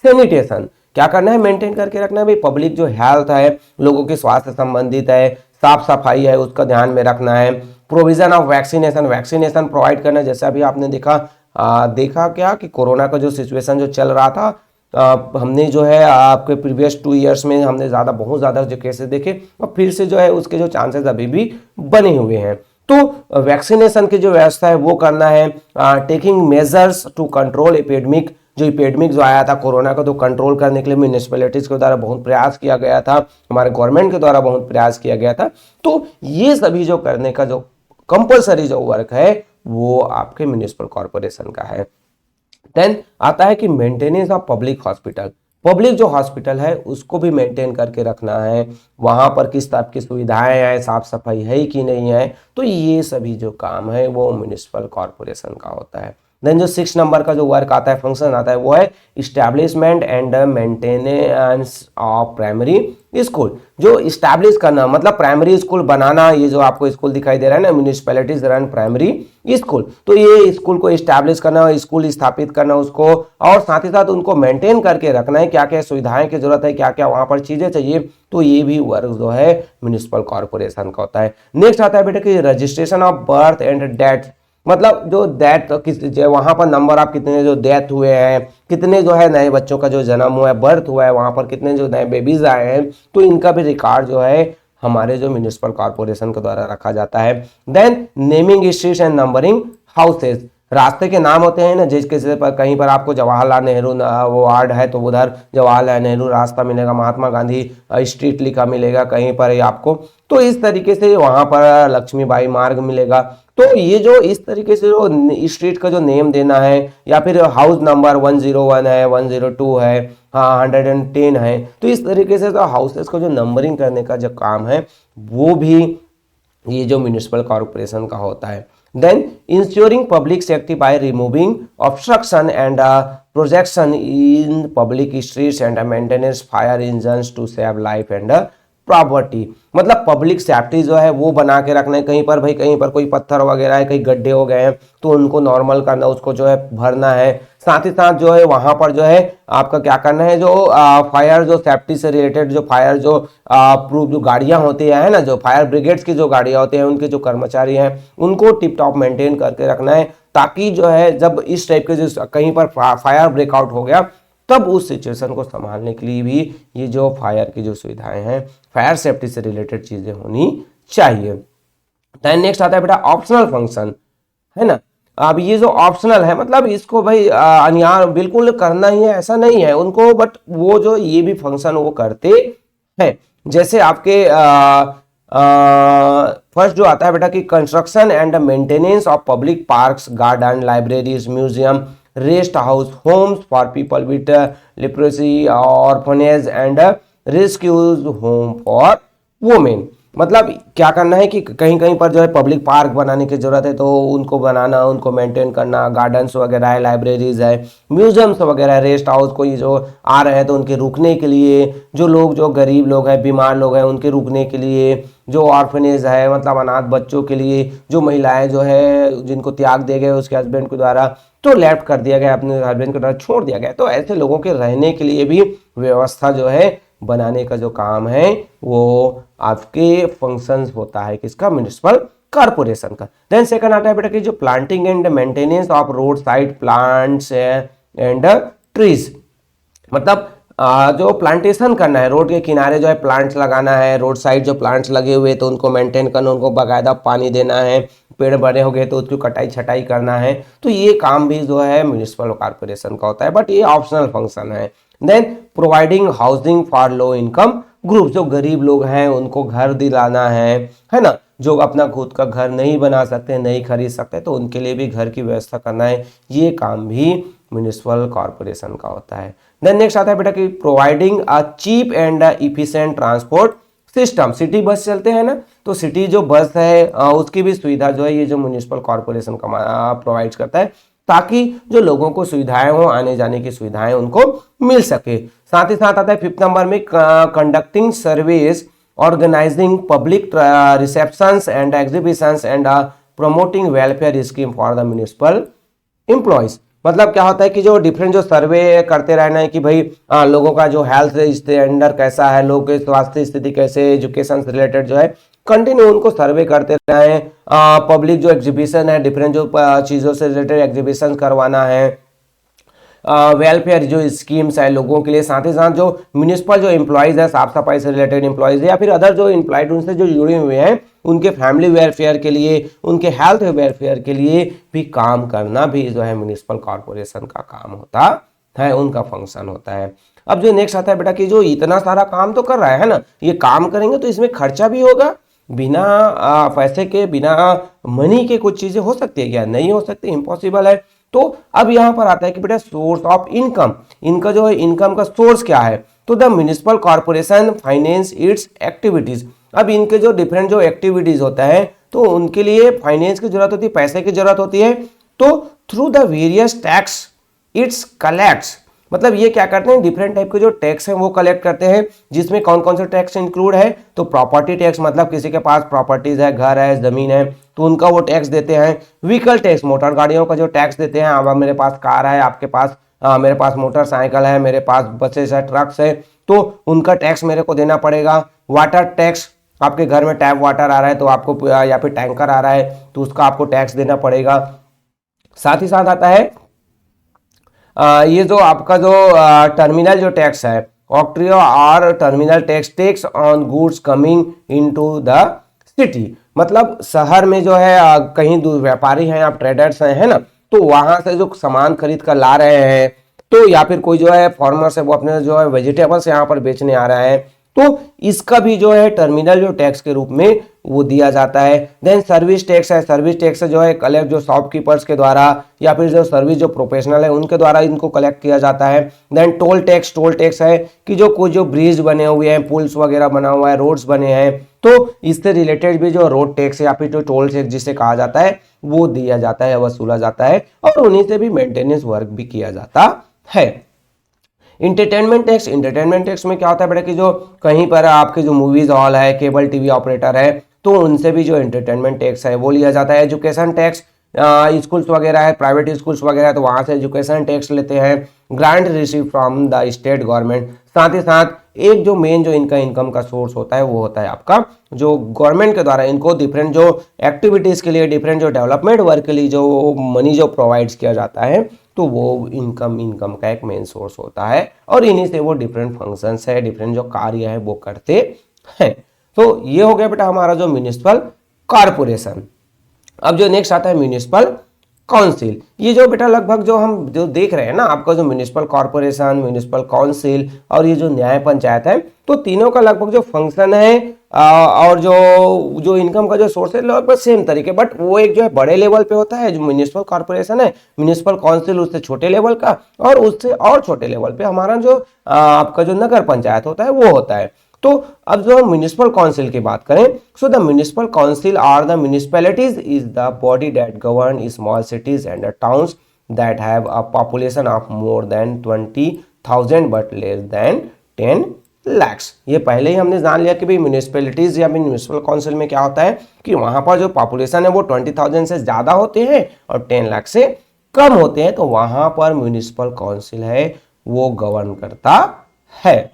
sanitation, क्या करना है, मेंटेन करके रखना है भाई पब्लिक जो हेल्थ है, लोगों के स्वास्थ्य संबंधित है, साफ सफाई है, उसका ध्यान में रखना है। Provision of vaccination, vaccination provide करना, जैसे अभी आपने देखा क्या कि कोरोना का जो सिचुएशन जो चल रहा था, हमने जो है आपके प्रीवियस 2 इयर्स में हमने बहुत ज़्यादा जो केसेस देखे, और फिर से जो है उसके जो चांसेस अभी भी बने हुए हैं। तो वैक्सीनेशन की जो व्यवस्था है वो करना है। Taking measures to control epidemic, जो एपिडेमिक जो आया था कोरोना को, तो कंट्रोल करने के लिए म्यूनिसिपैलिटीज के द्वारा बहुत प्रयास किया गया था, हमारे गवर्नमेंट के द्वारा बहुत प्रयास किया गया था। तो ये सभी जो करने का जो कंपलसरी जो वर्क है वो आपके म्यूनिसिपल कॉर्पोरेशन का है। देन आता है कि maintenance of public hospital, public जो हॉस्पिटल है उसको भी मेंटेन करके रखना है, वहाँ पर किस टाइप की सुविधाएं हैं, साफ सफाई है कि नहीं है, तो ये सभी जो काम है वो म्युनिसिपल कॉरपोरेशन का होता है। देन जो 6 नंबर का जो वर्क आता है, फंक्शन आता है, वो है establishment and maintenance of primary school. जो इस्टेब्लिश करना मतलब प्राइमरी स्कूल बनाना, ये जो आपको स्कूल दिखाई दे रहा है ना, म्यूनिसिपैलिटीज रन प्राइमरी स्कूल, तो ये स्कूल को इस्टेब्लिश करना, स्कूल स्थापित करना उसको, और साथ ही साथ उनको मेंटेन करके रखना है, क्या क्या सुविधाएं की जरूरत है, क्या क्या वहां पर चीजें चाहिए, तो ये भी वर्क जो है म्युनिसिपल कॉर्पोरेशन का होता है। नेक्स्ट आता है बेटा कि registration of birth and death, मतलब जो डेथ किस वहां पर नंबर ऑफ कितने जो डेथ हुए हैं, कितने जो है नए बच्चों का जो जन्म हुआ है, बर्थ हुआ है, वहां पर कितने जो नए बेबीज आए हैं, तो इनका भी रिकॉर्ड जो है हमारे जो म्युनिसिपल कॉर्पोरेशन के द्वारा रखा जाता है। Then naming streets and numbering houses, रास्ते के नाम होते हैं ना, जिसके पर कहीं पर आपको जवाहरलाल नेहरू वो वार्ड है तो उधर जवाहरलाल नेहरू रास्ता मिलेगा, महात्मा गांधी स्ट्रीट लिखा मिलेगा कहीं पर आपको, तो इस तरीके से वहां पर लक्ष्मीबाई मार्ग मिलेगा। तो ये जो इस तरीके से जो स्ट्रीट का जो नेम देना है, या फिर हाउस नंबर 101 है, 102 है, हाँ 110 है, तो इस तरीके से तो हाउसेस को जो नंबरिंग करने का जो काम है वो भी ये जो म्युनिसिपल कॉर्पोरेशन का होता है। Then ensuring public safety by removing obstruction and projection in public streets and maintenance fire engines to save life and property, मतलब पब्लिक सेफ्टी जो है वो बना के रखना है। कहीं पर भाई कहीं पर कोई पत्थर वगैरह है, कहीं गड्ढे हो गए हैं तो उनको नॉर्मल करना, उसको जो है भरना है। साथ ही साथ जो है वहां पर जो है आपका क्या करना है, जो फायर जो सेफ्टी से रिलेटेड जो फायर जो प्रूफ जो गाड़ियां होती है ना, जो फायर ब्रिगेड्स की जो गाड़ियां होती हैं, उनके जो कर्मचारी हैं उनको टिप टॉप मेंटेन करके रखना है, ताकि जो है जब इस टाइप के जो कहीं पर फायर ब्रेकआउट हो गया तब उस सिचुएशन को संभालने के लिए भी ये जो फायर की जो सुविधाएं हैं, फायर सेफ्टी से रिलेटेड चीजें होनी चाहिए। देन नेक्स्ट आता है बेटा ऑप्शनल फंक्शन, है ना। अब ये जो ऑप्शनल है मतलब इसको भाई अनिवार्य बिल्कुल करना ही है ऐसा नहीं है उनको, बट वो जो ये भी फंक्शन वो करते हैं। जैसे आपके फर्स्ट जो आता है बेटा कि construction and maintenance of public parks, garden, libraries, museum, rest house, Holmes for people with leprosy, orphanage and rescues home for women. मतलब क्या करना है कि कहीं कहीं पर जो है पब्लिक पार्क बनाने की जरूरत है तो उनको बनाना, उनको मेंटेन करना, गार्डन्स वगैरह है, लाइब्रेरीज है, म्यूजियम्स वगैरह, रेस्ट हाउस, कोई जो आ रहे हैं तो उनके रुकने के लिए, जो लोग जो गरीब लोग हैं, बीमार लोग हैं, उनके रुकने के लिए, जो ऑर्फनेज है मतलब अनाथ बच्चों के लिए, जो महिलाएं जो है जिनको त्याग दिए गए उसके हस्बैंड के द्वारा, तो लेफ्ट कर दिया गया, अपने हस्बैंड के द्वारा छोड़ दिया गया, तो ऐसे लोगों के रहने के लिए भी व्यवस्था जो है बनाने का जो काम है वो आपके फंक्शंस होता है किसका, म्युनिसिपल कॉर्पोरेशन का। देन सेकंड आता है बेटा कि जो planting and maintenance of road side plants and trees, मतलब जो प्लांटेशन करना है, रोड के किनारे जो है प्लांट्स लगाना है, रोड साइड जो प्लांट्स लगे हुए तो उनको मेंटेन करना, उनको बाकायदा पानी देना है, पेड़ बड़े हो गए तो उसकी कटाई छटाई करना है, तो ये काम भी जो है म्युनिसिपल कॉर्पोरेशन का होता है, बट ये ऑप्शनल फंक्शन है। Then providing housing for low income group, जो गरीब लोग हैं उनको घर दिलाना है ना, जो अपना खुद का घर नहीं बना सकते, नहीं खरीद सकते, तो उनके लिए भी घर की व्यवस्था करना है, ये काम भी म्युनिसिपल कॉर्पोरेशन का होता है। देन नेक्स्ट आता है बेटा कि providing a cheap and efficient transport system, city bus चलते हैं ना, तो सिटी जो बस है उसकी भी सुविधा जो है ये जो म्युनिसिपल कॉर्पोरेशन का प्रोवाइड करता है, ताकि जो लोगों को सुविधाएं हो, आने जाने की सुविधाएं उनको मिल सके। साथ ही साथ आता है 5th नंबर में conducting service, organising public receptions and exhibitions and promoting welfare scheme for the municipal employees. मतलब क्या होता है कि जो डिफरेंट जो सर्वे करते रहना है कि भाई लोगों का जो हेल्थ स्टैंडर्ड कैसा है, लोगों के स्वास्थ्य स्थिति कैसे, एजुकेशन से रिलेटेड जो है कंटिन्यू उनको सर्वे करते रहे। पब्लिक जो एग्जीबिशन है, डिफरेंट जो चीज़ों से रिलेटेड एग्जीबिशन करवाना है, वेलफेयर जो स्कीम्स है लोगों के लिए, साथ ही साथ जो म्युनिसिपल जो एम्प्लॉयज है, साफ सफाई से रिलेटेड एम्प्लॉयज या फिर अदर जो एम्प्लॉयड उनसे जो जुड़े हुए हैं उनके फैमिली वेलफेयर के लिए, उनके हेल्थ वेलफेयर के लिए भी काम करना भी जो है म्युनिसिपल कॉर्पोरेशन का काम होता है, उनका फंक्शन होता है। अब जो नेक्स्ट आता है बेटा कि जो इतना सारा काम तो कर रहा है ना, ये काम करेंगे तो इसमें खर्चा भी होगा, बिना पैसे के, बिना मनी के कुछ चीजें हो सकती है क्या, नहीं हो सकती, इम्पॉसिबल है। तो अब यहाँ पर आता है कि बेटा सोर्स ऑफ इनकम, इनका जो है इनकम का सोर्स क्या है, तो the municipal corporation finance it's activities. अब इनके जो डिफरेंट जो एक्टिविटीज होता है तो उनके लिए फाइनेंस की जरूरत होती है, पैसे की जरूरत होती है, तो through the various tax it's collects, मतलब ये क्या करते हैं, डिफरेंट टाइप के जो टैक्स हैं वो कलेक्ट करते हैं, जिसमें कौन कौन से टैक्स इंक्लूड है, तो प्रॉपर्टी टैक्स, मतलब किसी के पास प्रॉपर्टीज है, घर है, जमीन है, तो उनका वो टैक्स देते हैं। व्हीकल टैक्स, मोटर गाड़ियों का जो टैक्स देते हैं, अब मेरे पास कार है, आपके पास मेरे पास मोटरसाइकिल है, मेरे पास बसेस है, ट्रक्स है, तो उनका टैक्स मेरे को देना पड़ेगा। वाटर टैक्स, आपके घर में टैप वाटर आ रहा है तो आपको, या फिर टैंकर आ रहा है तो उसका आपको टैक्स देना पड़ेगा। साथ ही साथ आता है ये जो आपका जो टर्मिनल जो टैक्स है, ऑक्ट्रियो और terminal tax, tax on goods coming into the city, मतलब शहर में जो है कहीं व्यापारी हैं, आप ट्रेडर्स हैं, है ना, तो वहां से जो सामान खरीद कर ला रहे हैं, तो या फिर कोई जो है फार्मर्स है वो अपने जो है वेजिटेबल्स यहाँ पर बेचने आ रहा है, तो इसका भी जो है टर्मिनल जो टैक्स के रूप में वो दिया जाता है। देन सर्विस टैक्स है, सर्विस टैक्स जो है कलेक्ट जो शॉपकीपर्स के द्वारा या फिर जो सर्विस जो प्रोफेशनल है उनके द्वारा इनको कलेक्ट किया जाता है। Then toll tax, toll tax है कि जो कुछ जो ब्रिज बने हुए हैं, पुल्स वगैरह बना हुआ है, रोड्स बने हैं, तो इससे रिलेटेड भी जो रोड टैक्स या फिर जो टोल टैक्स जिसे कहा जाता है वो दिया जाता है, वसूला जाता है, और उन्हीं से भी मेंटेनेंस वर्क भी किया जाता है। इंटरटेनमेंट टैक्स, इंटरटेनमेंट टैक्स में क्या होता है बेटा कि जो कहीं पर आपके जो मूवीज हॉल है, केबल टीवी ऑपरेटर है, तो उनसे भी जो इंटरटेनमेंट टैक्स है वो लिया जाता है। एजुकेशन टैक्स, स्कूल्स वगैरह है, प्राइवेट स्कूल्स वगैरह, तो वहां से एजुकेशन टैक्स लेते हैं। Grant receive from the state government, साथ ही साथ एक जो मेन जो इनका इनकम का सोर्स होता है वो होता है आपका जो गवर्नमेंट के द्वारा इनको डिफरेंट जो एक्टिविटीज के लिए, डिफरेंट जो डेवलपमेंट वर्क के लिए जो मनी जो प्रोवाइड्स किया जाता है, तो वो इनकम का एक मेन सोर्स होता है, और इन्हीं से वो डिफरेंट फंक्शंस है, डिफरेंट जो कार्य है वो करते हैं। तो ये हो गया बेटा हमारा जो म्युनिसिपल कॉर्पोरेशन। अब जो नेक्स्ट आता है म्युनिसिपल काउंसिल। ये जो बेटा लगभग जो हम जो देख रहे हैं ना, आपका जो म्युनिसिपल कॉर्पोरेशन, म्युनिसिपल काउंसिल और ये जो न्याय पंचायत है, तो तीनों का लगभग जो फंक्शन है और जो इनकम का जो सोर्स है लगभग सेम तरीके, बट वो एक जो है बड़े लेवल पे होता है जो म्युनिसिपल कॉर्पोरेशन है, म्युनिसिपल काउंसिल उससे छोटे लेवल का, और उससे और छोटे लेवल पे हमारा जो आपका जो नगर पंचायत होता है वो होता है। तो अब जो हम म्युनिसिपल काउंसिल की बात करें, so the municipal council are the municipalities is the body that govern small cities and towns that have a population of more than 20,000 but less than 10 lakhs। ये पहले ही हमने जान लिया कि भाई म्युनिसिपैलिटीज या म्युनिसिपल काउंसिल में क्या होता है कि वहां पर जो पॉपुलेशन है वो 20,000 से ज्यादा होते हैं और 10 लाख से कम होते हैं, तो वहां पर म्युनिसिपल काउंसिल है वो गवर्न करता है।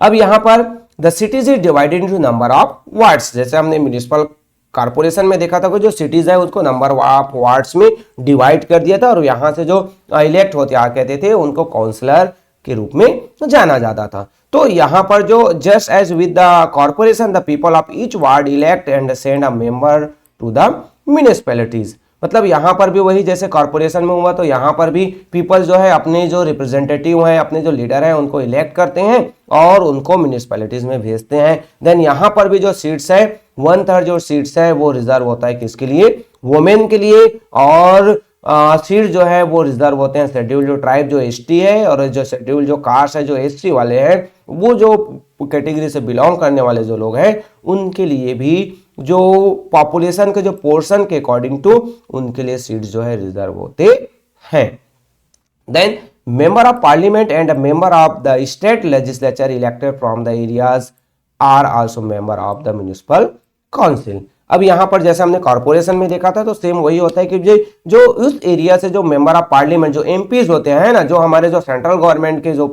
अब यहां पर the cities is divided into number of wards, जैसे हमने म्युनिसिपल कॉर्पोरेशन में देखा था कि जो सिटीज है उसको नंबर ऑफ वार्ड्स में डिवाइड कर दिया था, और यहां से जो इलेक्ट होते आ कहते थे उनको काउंसलर के रूप में जाना जाता था। तो यहां पर जो just as with the corporation the people of each ward elect and send a member to the municipalities, मतलब यहां पर भी वही जैसे कॉर्पोरेशन में हुआ, तो यहां पर भी पीपल जो है अपने जो रिप्रेजेंटेटिव हैं, अपने जो लीडर हैं उनको इलेक्ट करते हैं और उनको म्युनिसिपैलिटीज में भेजते हैं। देन यहां पर भी जो सीट्स है 1/3 जो सीट्स है वो रिजर्व होता है किसके लिए, वुमेन के लिए, और सीट जो है वो रिजर्व होते हैं शेड्यूल जो ट्राइब जो एसटी है, और जो शेड्यूल जो कास्ट है जो एससी वाले हैं, वो जो कैटेगरी से बिलोंग करने वाले जो लोग हैं उनके लिए भी जो पॉपुलेशन के जो पोर्शन के अकॉर्डिंग टू उनके लिए सीट्स जो है रिजर्व होते हैं। Then member of parliament and member of the state legislature elected from the areas are also member of the municipal council. अब यहां पर जैसे हमने कॉर्पोरेशन में देखा था तो सेम वही होता है कि जो उस एरिया से जो मेंबर ऑफ पार्लियामेंट जो एमपीज होते हैं ना, जो हमारे जो सेंट्रल गवर्नमेंट के जो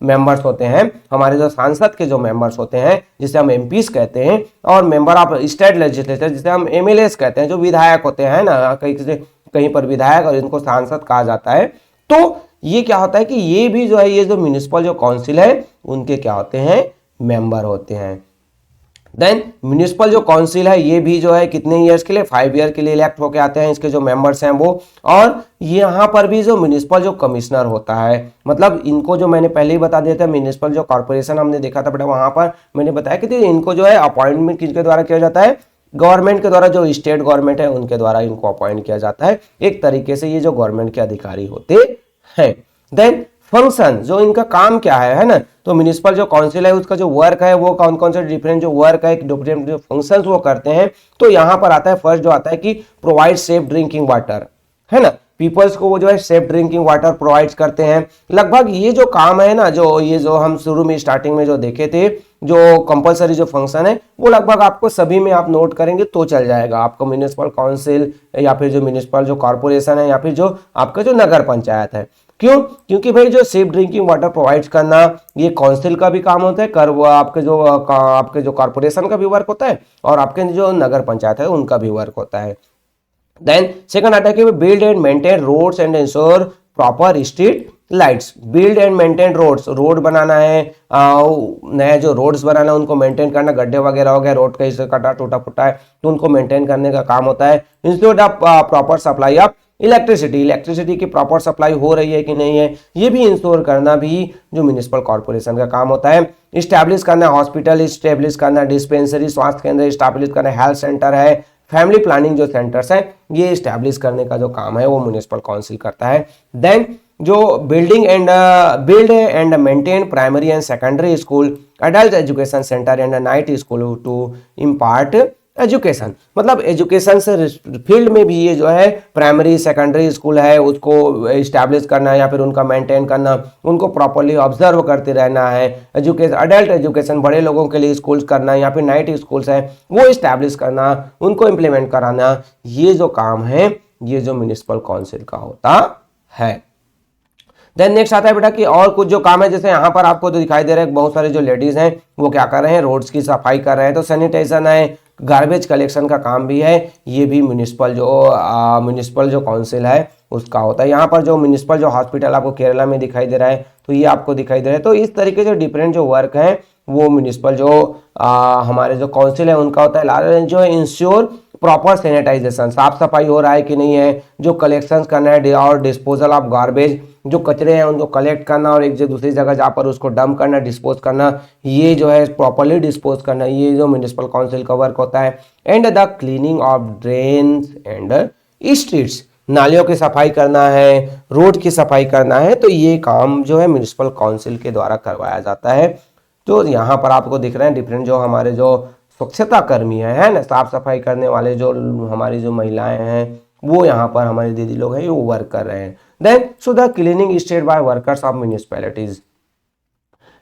मेंबर्स होते हैं, हमारे जो सांसद के जो मेंबर्स होते हैं जिसे हम एमपीज कहते हैं, और मेंबर ऑफ स्टेट लेजिस्लेचर जिसे हम एमएलएस कहते हैं, जो विधायक होते हैं ना, कहीं पर विधायक और इनको सांसद कहा जाता है। तो ये क्या होता है कि ये भी जो है ये जो म्युनिसिपल जो काउंसिल है उनके क्या होते हैं, मेंबर होते हैं। देन म्युनिसिपल जो काउंसिल है ये भी जो है कितने ईयर्स के लिए, 5 ईयर के लिए इलेक्ट होके आते हैं इसके जो मेंबर्स हैं वो। और यहाँ पर भी जो म्युनिसिपल जो कमिश्नर होता है, मतलब इनको जो मैंने पहले ही बता दिया था, म्युनिसिपल जो कॉर्पोरेशन हमने देखा था बेटा, वहां पर मैंने बताया कि इनको जो है अपॉइंटमेंट किसके द्वारा किया जाता है, गवर्नमेंट के द्वारा, जो स्टेट गवर्नमेंट है उनके द्वारा इनको अपॉइंट किया जाता है। एक तरीके से ये जो गवर्नमेंट के अधिकारी होते हैं। देन फंक्शन, जो इनका काम क्या है ना, तो म्युनिसिपल जो काउंसिल है उसका जो वर्क है वो कौन कौन से डिफरेंट जो वर्क है, डिफरेंट जो फंक्शंस वो करते हैं। तो यहाँ पर आता है फर्स्ट जो आता है कि प्रोवाइड सेफ ड्रिंकिंग वाटर, है ना, पीपल्स को वो जो है सेफ ड्रिंकिंग वाटर प्रोवाइड करते हैं। लगभग ये जो काम है ना, जो ये जो हम शुरू में स्टार्टिंग में जो देखे थे, जो कंपलसरी जो फंक्शन है वो लगभग आपको सभी में आप नोट करेंगे तो चल जाएगा। आपको म्युनिसिपल काउंसिल या फिर जो म्युनिसिपल जो कॉर्पोरेशन है या फिर जो आपका जो नगर पंचायत है, क्यों? क्योंकि भाई जो सेफ ड्रिंकिंग वाटर प्रोवाइड करना ये काउंसिल का भी काम होता है, कर वो आपके जो कॉर्पोरेशन का भी वर्क होता है और आपके जो नगर पंचायत है उनका भी वर्क होता है। देन सेकंड आता है कि build and maintain roads and ensure proper street lights. Build and maintain roads, road बनाना है, नया जो रोड्स बनाना है उनको मेंटेन करना, गड्ढे वगैरह हो गए, रोड कहीं से कटा टूटा फूटा है तो उनको मेंटेन करने का काम होता है। Institute of proper supply of electricity, electricity की प्रॉपर सप्लाई हो रही है कि नहीं है ये भी इंश्योर करना भी जो म्युनिसिपल कॉर्पोरेशन का काम होता है। इस्टेब्लिश करना हॉस्पिटल, इस्टेब्लिश करना डिस्पेंसरी, स्वास्थ्य केंद्र इस्टेब्लिश करना, हेल्थ सेंटर है, फैमिली प्लानिंग जो सेंटर्स हैं ये इस्टेब्लिश करने का जो काम है वो म्युनिसिपल काउंसिल करता है। देन जो build and maintain primary and secondary school, adult education centre and night school to impart education, मतलब एजुकेशन से फील्ड में भी ये जो है प्राइमरी सेकेंडरी स्कूल है उसको इस्टेब्लिश करना है या फिर उनका मेंटेन करना, उनको प्रॉपरली ऑब्जर्व करते रहना है। एजुकेशन, अडल्ट एजुकेशन बड़े लोगों के लिए स्कूल्स करना या फिर नाइट स्कूल्स है वो इस्टेब्लिश करना, उनको इम्प्लीमेंट कराना, ये जो काम है ये जो म्युनिसिपल काउंसिल का होता है। देन नेक्स्ट आता है बेटा कि और कुछ जो काम है, जैसे यहाँ पर आपको जो दिखाई दे रहा है बहुत सारे जो लेडीज हैं वो क्या कर रहे हैं, रोड्स की सफाई कर रहे हैं, तो सैनिटाइजेशन है, गार्बेज कलेक्शन का काम भी है, ये भी म्युनिसिपल जो काउंसिल है उसका होता है। यहाँ पर जो म्युनिसिपल जो हॉस्पिटल आपको केरला में दिखाई दे रहा है तो ये आपको दिखाई दे रहा है। तो इस तरीके से डिफरेंट जो वर्क है वो म्युनिसिपल जो हमारे जो काउंसिल है उनका होता है। लास्ट जो है इंश्योर प्रॉपर सैनिटाइजेशन, साफ सफाई हो रहा है कि नहीं है, जो कलेक्शन करना है और डिस्पोजल ऑफ गार्बेज, जो कचरे हैं उनको कलेक्ट करना और एक जो दूसरी जगह जहाँ पर उसको डंप करना, डिस्पोज करना, ये जो है प्रॉपरली डिस्पोज करना, ये जो म्युनिसिपल काउंसिल का वर्क होता है। And the cleaning of drains and streets, नालियों की सफाई करना है, रोड की सफाई करना है, तो ये काम जो है म्युनिसिपल काउंसिल के द्वारा करवाया जाता है। तो यहाँ पर आपको दिख रहे हैं डिफरेंट जो हमारे जो स्वच्छता कर्मी है ना, साफ सफाई करने वाले जो हमारी जो महिलाएं हैं वो यहाँ पर हमारी दीदी लोग हैं वो वर्क कर रहे हैं। Then so the cleaning state by workers of municipalities.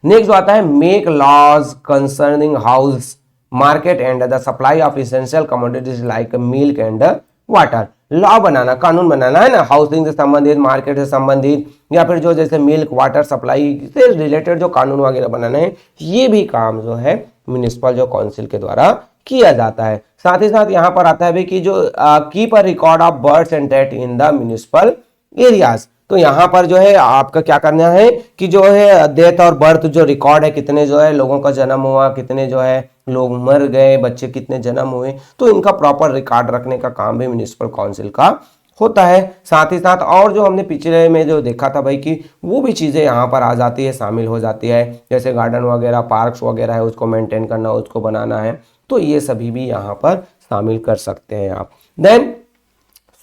Next जो आता है make laws concerning house market and the supply of essential commodities like milk and water. Law बनाना, कानून बनाना है ना, हाउसिंग से संबंधित, मार्केट से संबंधित या फिर जो जैसे मिल्क वाटर सप्लाई से रिलेटेड जो कानून वगैरह बनाना है ये भी काम जो है म्युनिसिपल जो काउंसिल के द्वारा किया जाता है। साथ ही साथ यहाँ पर आता है भी कि जो keep a record of births and death in the municipal areas. तो यहाँ पर जो है आपका क्या करना है कि जो है डेथ और बर्थ जो रिकॉर्ड है, कितने जो है लोगों का जन्म हुआ, कितने जो है लोग मर गए, बच्चे कितने जन्म हुए, तो इनका प्रॉपर रिकॉर्ड रखने का काम भी म्युनिसिपल काउंसिल का होता है। साथ ही साथ और जो हमने पिछले में जो देखा था भाई कि वो भी चीज़ें यहाँ पर आ जाती है, शामिल हो जाती है, जैसे गार्डन वगैरह, पार्क्स वगैरह है उसको मेंटेन करना, उसको बनाना है, तो ये सभी भी यहाँ पर शामिल कर सकते हैं आप। देन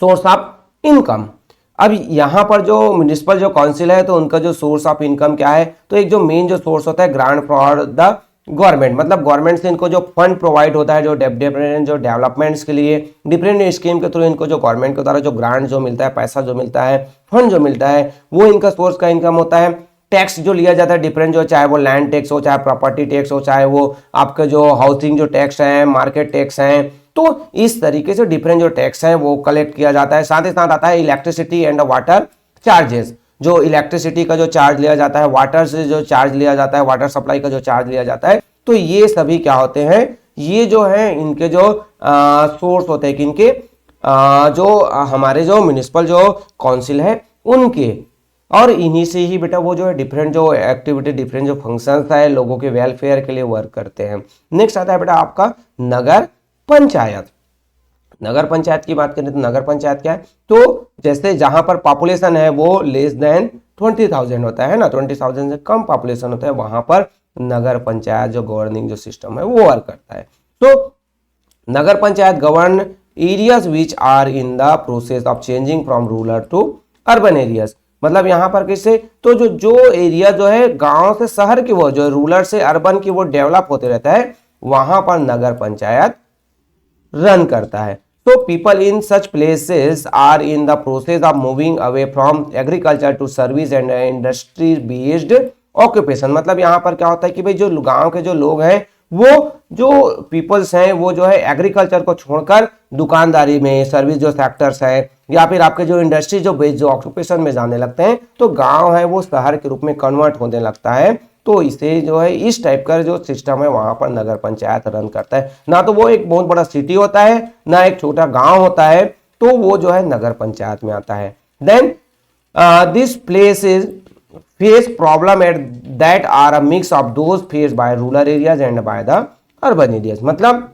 सोर्स ऑफ इनकम, अब यहाँ पर जो म्युनिसिपल जो काउंसिल है तो उनका जो सोर्स ऑफ इनकम क्या है, तो एक जो मेन जो सोर्स होता है ग्रांट फॉर द गवर्नमेंट, मतलब गवर्नमेंट से इनको जो फंड प्रोवाइड होता है जो डिफरेंट जो डेवलपमेंट्स के लिए, डिफरेंट स्कीम के थ्रू इनको जो गवर्नमेंट के द्वारा जो ग्रांट जो मिलता है, पैसा जो मिलता है, फंड जो मिलता है, वो इनका सोर्स का इनकम होता है। टैक्स जो लिया जाता है डिफरेंट जो, चाहे वो लैंड टैक्स हो, चाहे प्रॉपर्टी टैक्स हो, चाहे वो आपका जो हाउसिंग जो टैक्स है, मार्केट टैक्स है, तो इस तरीके से डिफरेंट जो टैक्स है वो कलेक्ट किया जाता है। साथ ही साथ आता है इलेक्ट्रिसिटी एंड वाटर चार्जेस, जो इलेक्ट्रिसिटी का जो चार्ज लिया जाता है, वाटर से जो चार्ज लिया जाता है, वाटर सप्लाई का जो चार्ज लिया जाता है, तो ये सभी क्या होते हैं, ये जो है इनके जो सोर्स होते हैं किनके, जो हमारे जो म्युनिसिपल जो काउंसिल है उनके, और इन्हीं से ही बेटा वो जो है डिफरेंट जो एक्टिविटी, डिफरेंट जो फंक्शंस है लोगों के वेलफेयर के लिए वर्क करते हैं। नेक्स्ट आता है बेटा आपका नगर पंचायत। नगर पंचायत की बात करें तो नगर पंचायत क्या है, तो जैसे जहां पर पॉपुलेशन है वो लेस देन 20,000 होता है ना, 20,000 से कम पॉपुलेशन होता है, वहां पर नगर पंचायत जो गवर्निंग जो सिस्टम है वो वर्क करता है। तो नगर panchayat govern areas which are in the process of changing from rural to urban areas. मतलब यहाँ पर किससे, तो जो जो एरिया जो है गांव से शहर की, वो जो रूरल से अर्बन की वो डेवलप होते रहता है, वहां पर नगर पंचायत रन करता है। तो people in such places are in the process of moving away from agriculture to service and industry based occupation. मतलब यहाँ पर क्या होता है कि भाई जो गांव के जो लोग हैं, वो जो पीपल्स हैं, वो जो है एग्रीकल्चर को छोड़कर दुकानदारी में, सर्विस जो सेक्टर्स है, या फिर आपके जो इंडस्ट्री जो बेस्ड जो ऑक्यूपेशन में जाने लगते हैं, तो गांव है वो शहर के रूप में कन्वर्ट होने लगता है। तो इसे जो है इस टाइप का जो सिस्टम है वहां पर नगर पंचायत रन करता है। ना तो वो एक बहुत बड़ा सिटी होता है, ना एक छोटा गांव होता है, तो वो जो है नगर पंचायत में आता है। Then this place is face problem at that are a mix of those face by rural areas and by the urban areas. मतलब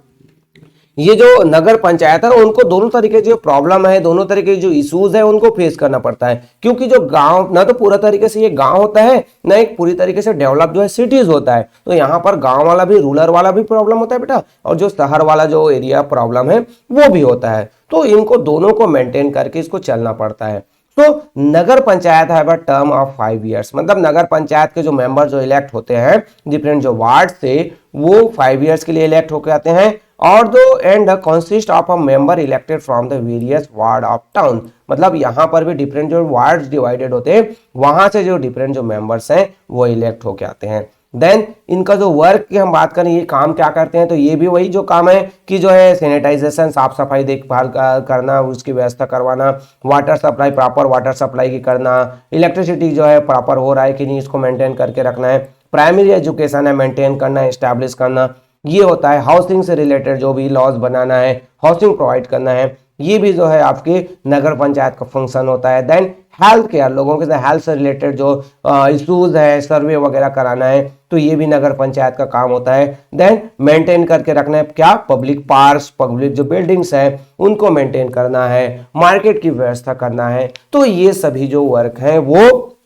ये जो नगर पंचायत है उनको दोनों तरीके जो प्रॉब्लम है, दोनों तरीके जो इश्यूज है उनको फेस करना पड़ता है, क्योंकि जो गांव ना तो पूरा तरीके से ये गांव होता है, ना एक पूरी तरीके से डेवलप जो है सिटीज होता है। तो यहाँ पर गांव वाला भी, रूरल वाला भी प्रॉब्लम होता है बेटा, और जो शहर वाला जो एरिया प्रॉब्लम है वो भी होता है। तो इनको दोनों को मेंटेन करके इसको चलना पड़ता है। तो नगर पंचायत है बट टर्म ऑफ 5 ईयर्स। मतलब नगर पंचायत के जो मेंबर जो इलेक्ट होते हैं डिफरेंट जो वार्ड से, वो 5 ईयर्स के लिए इलेक्ट होकर आते हैं। और दो and consist of a member elected from the various ward of town. मतलब यहाँ पर भी डिफरेंट जो वार्ड्स डिवाइडेड होते हैं, वहां से जो डिफरेंट जो मेंबर्स हैं वो इलेक्ट होके आते हैं। देन इनका जो वर्क की हम बात करें, ये काम क्या करते हैं, तो ये भी वही जो काम है कि जो है सैनिटाइजेशन, साफ सफाई देखभाल करना, उसकी व्यवस्था करवाना, water supply, proper water supply की करना, इलेक्ट्रिसिटी जो है प्रॉपर हो रहा है कि नहीं इसको मेंटेन करके रखना है, प्राइमरी एजुकेशन है मेंटेन करना, एस्टैब्लिश करना, ये होता है। हाउसिंग से रिलेटेड जो भी लॉज बनाना है, हाउसिंग प्रोवाइड करना है, ये भी जो है आपके नगर पंचायत का फंक्शन होता है। देन हेल्थ केयर, लोगों के हेल्थ से रिलेटेड जो इश्यूज है, सर्वे वगैरह कराना है, तो ये भी नगर पंचायत का काम होता है। देन मेंटेन करके रखना है क्या, पब्लिक पार्क्स, पब्लिक जो बिल्डिंग्स है उनको मेंटेन करना है, मार्केट की व्यवस्था करना है। तो ये सभी जो वर्क है वो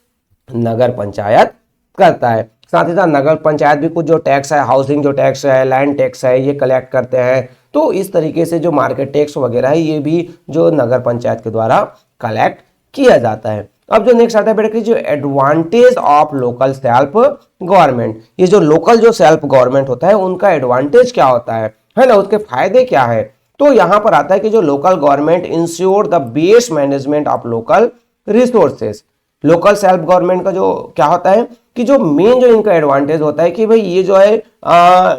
नगर पंचायत करता है। साथ ही साथ नगर पंचायत भी कुछ जो टैक्स है, हाउसिंग जो टैक्स है, लैंड टैक्स है, ये कलेक्ट करते हैं। तो इस तरीके से जो मार्केट टैक्स वगैरह है, ये भी जो नगर पंचायत के द्वारा कलेक्ट किया जाता है। अब जो नेक्स्ट आता है बेटा कि जो advantage of local self government, ये जो लोकल जो सेल्फ गवर्नमेंट होता है उनका एडवांटेज क्या होता है ना, उसके फायदे क्या है। तो यहां पर आता है कि जो local government ensure the best management of local resources. Local self government का जो क्या होता है कि जो मेन जो इनका एडवांटेज होता है कि भाई ये जो है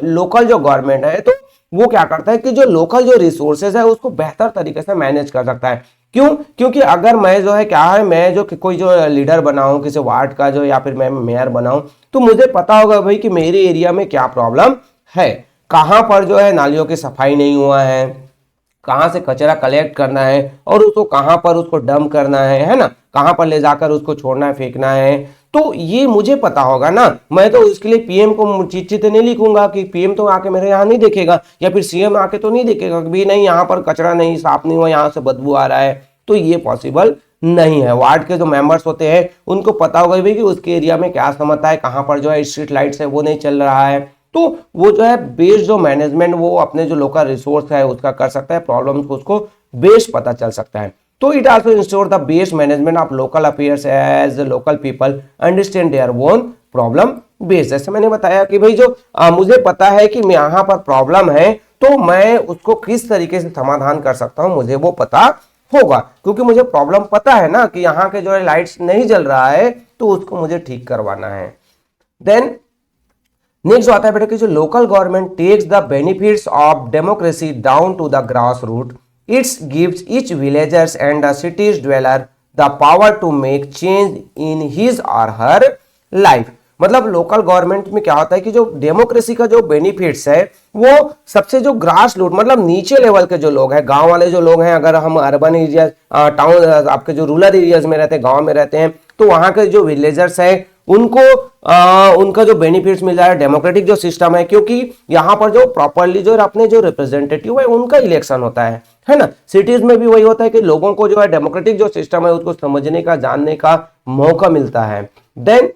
लोकल जो गवर्नमेंट है, तो वो क्या करता है कि जो लोकल जो रिसोर्सेज है उसको बेहतर तरीके से मैनेज कर सकता है। क्यों, क्योंकि अगर मैं जो है क्या है, मैं जो कोई जो लीडर बनाऊं किसी वार्ड का जो, या फिर मैं मेयर बनाऊं, तो मुझे पता होगा भाई कि मेरे एरिया में क्या प्रॉब्लम है, कहां पर जो है नालियों की सफाई नहीं हुआ है, कहां से कचरा कलेक्ट करना है और उसको कहां पर उसको डंप करना है ना, कहां पर ले जाकर उसको छोड़ना है, फेंकना है। तो ये मुझे पता होगा ना। मैं तो उसके लिए पीएम को चिट्ठी तो नहीं लिखूंगा कि पीएम तो आके मेरे यहाँ नहीं देखेगा, या फिर सीएम आके तो नहीं देखेगा कि भाई नहीं यहाँ पर कचरा नहीं, साफ नहीं हुआ, यहाँ से बदबू आ रहा है। तो ये पॉसिबल नहीं है। वार्ड के जो मेंबर्स होते हैं उनको पता होगा भाई कि उसके एरिया में क्या समस्या है, कहां पर जो है स्ट्रीट लाइट्स है वो नहीं चल रहा है। तो वो जो है बेस्ड जो मैनेजमेंट वो अपने जो लोकल रिसोर्स है उसका कर सकता है, प्रॉब्लम को उसको बेस्ड पता चल सकता है। तो it also ensure the best management of local affairs as local people understand their own problem based. जैसे मैंने बताया कि भाई जो मुझे पता है कि यहाँ पर प्रॉब्लम है, तो मैं उसको किस तरीके से समाधान कर सकता हूँ मुझे वो पता होगा, क्योंकि मुझे प्रॉब्लम पता है ना कि यहाँ के जो है लाइट्स नहीं जल रहा है, तो उसको मुझे ठीक करवाना है। देन नेक्स्ट आता है बेटा कि जो local government takes the benefits of democracy down to the grass root. It's gives each villagers and the cities dweller the power to make change in his or her life. मतलब लोकल गवर्नमेंट में क्या होता है कि जो डेमोक्रेसी का जो बेनिफिट्स है वो सबसे जो ग्रास रूट मतलब नीचे लेवल के जो लोग हैं, गांव वाले जो लोग हैं, अगर हम अर्बन एरिया टाउन आपके जो रूरल एरियाज में रहते हैं, गांव में रहते हैं, तो वहां के जो विलेजर्स हैं उनको उनका जो बेनिफिट्स मिल रहा है, डेमोक्रेटिक जो सिस्टम है, क्योंकि यहाँ पर जो प्रॉपरली जो अपने जो रिप्रेजेंटेटिव है उनका इलेक्शन होता है ना। सिटीज में भी वही होता है कि लोगों को जो है डेमोक्रेटिक जो सिस्टम है उसको समझने का, जानने का मौका मिलता है। Then